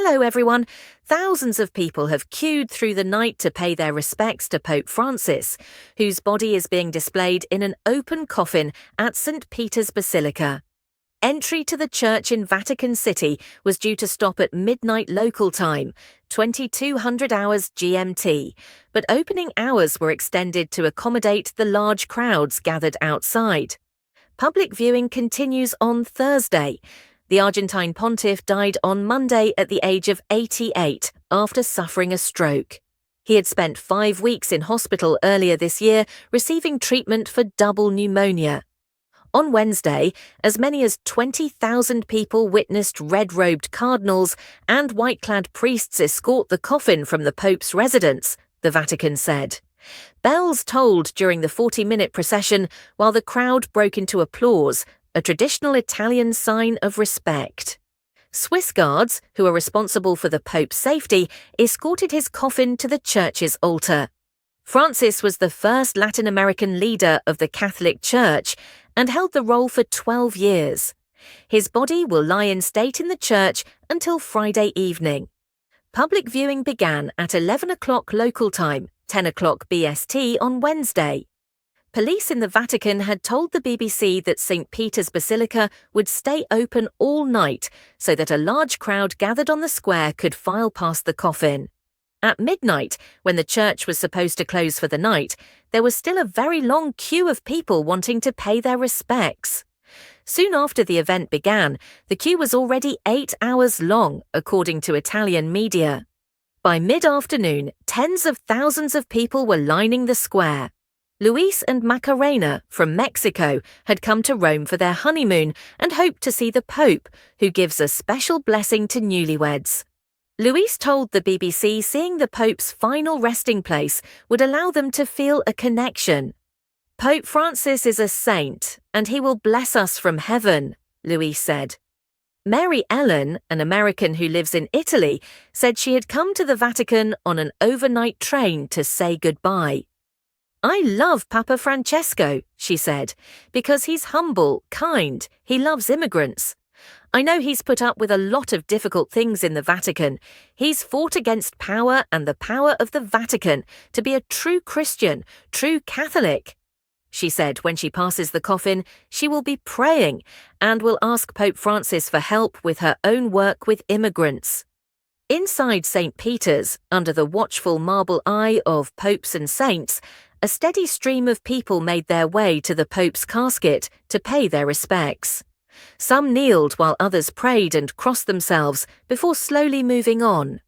Hello everyone. Thousands of people have queued through the night to pay their respects to Pope Francis, whose body is being displayed in an open coffin at St. Peter's Basilica. Entry to the church in Vatican City was due to stop at midnight local time, 2200 hours GMT, but opening hours were extended to accommodate the large crowds gathered outside. Public viewing continues on Thursday. The Argentine pontiff died on Monday at the age of 88 after suffering a stroke. He had spent 5 weeks in hospital earlier this year receiving treatment for double pneumonia. On Wednesday, as many as 20,000 people witnessed red-robed cardinals and white-clad priests escort the coffin from the Pope's residence, the Vatican said. Bells tolled during the 40-minute procession while the crowd broke into applause, a traditional Italian sign of respect. Swiss guards, who are responsible for the Pope's safety, escorted his coffin to the church's altar. Francis was the first Latin American leader of the Catholic Church and held the role for 12 years. His body will lie in state in the church until Friday evening. Public viewing began at 11 o'clock local time, 10 o'clock BST on Wednesday. Police in the Vatican had told the BBC that St. Peter's Basilica would stay open all night so that a large crowd gathered on the square could file past the coffin. At midnight, when the church was supposed to close for the night, there was still a very long queue of people wanting to pay their respects. Soon after the event began, the queue was already 8 hours long, according to Italian media. By mid-afternoon, tens of thousands of people were lining the square. Luis and Macarena from Mexico had come to Rome for their honeymoon and hoped to see the Pope, who gives a special blessing to newlyweds. Luis told the BBC seeing the Pope's final resting place would allow them to feel a connection. "Pope Francis is a saint, and he will bless us from heaven," Luis said. Mary Ellen, an American who lives in Italy, said she had come to the Vatican on an overnight train to say goodbye. "I love Papa Francesco," she said, "because he's humble, kind, he loves immigrants. I know he's put up with a lot of difficult things in the Vatican. He's fought against power and the power of the Vatican to be a true Christian, true Catholic." She said when she passes the coffin, she will be praying and will ask Pope Francis for help with her own work with immigrants. Inside St. Peter's, under the watchful marble eye of popes and saints, a steady stream of people made their way to the Pope's casket to pay their respects. Some kneeled while others prayed and crossed themselves before slowly moving on.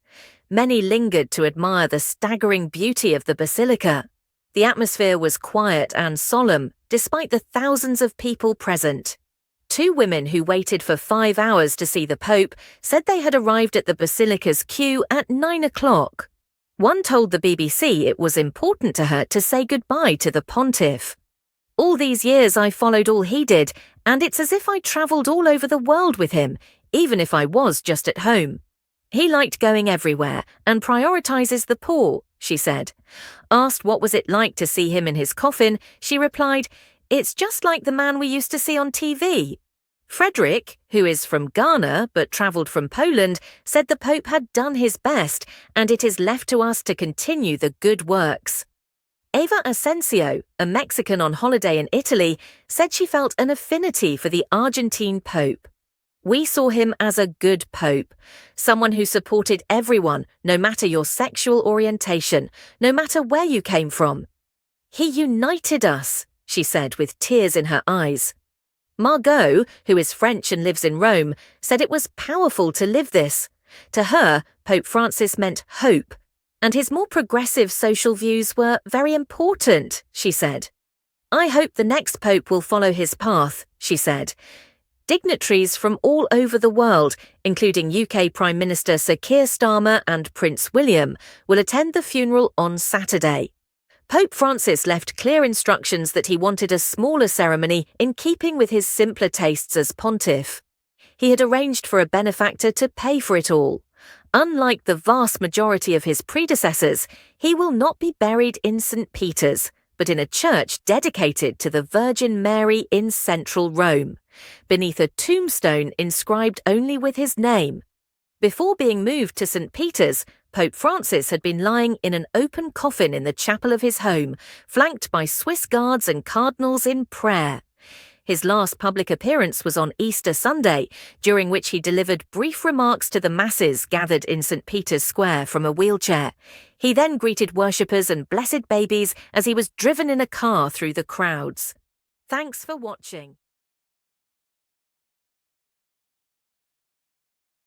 Many lingered to admire the staggering beauty of the basilica. The atmosphere was quiet and solemn, despite the thousands of people present. 2 women who waited for 5 hours to see the Pope said they had arrived at the basilica's queue at 9 o'clock. One told the BBC it was important to her to say goodbye to the pontiff. "All these years I followed all he did, and it's as if I travelled all over the world with him, even if I was just at home. He liked going everywhere and prioritises the poor," she said. Asked what was it like to see him in his coffin, she replied, "It's just like the man we used to see on TV." Frederick, who is from Ghana but travelled from Poland, said the Pope had done his best and it is left to us to continue the good works. Eva Asensio, a Mexican on holiday in Italy, said she felt an affinity for the Argentine Pope. "We saw him as a good Pope, someone who supported everyone, no matter your sexual orientation, no matter where you came from. He united us," she said with tears in her eyes. Margot, who is French and lives in Rome, said it was powerful to live this. To her, Pope Francis meant hope, and his more progressive social views were very important, she said. "I hope the next Pope will follow his path," she said. Dignitaries from all over the world, including UK Prime Minister Sir Keir Starmer and Prince William, will attend the funeral on Saturday. Pope Francis left clear instructions that he wanted a smaller ceremony in keeping with his simpler tastes as pontiff. He had arranged for a benefactor to pay for it all. Unlike the vast majority of his predecessors, he will not be buried in St. Peter's, but in a church dedicated to the Virgin Mary in central Rome, beneath a tombstone inscribed only with his name. Before being moved to St. Peter's, Pope Francis had been lying in an open coffin in the chapel of his home, flanked by Swiss guards and cardinals in prayer. His last public appearance was on Easter Sunday, during which he delivered brief remarks to the masses gathered in St. Peter's Square from a wheelchair. He then greeted worshippers and blessed babies as he was driven in a car through the crowds. Thanks for watching.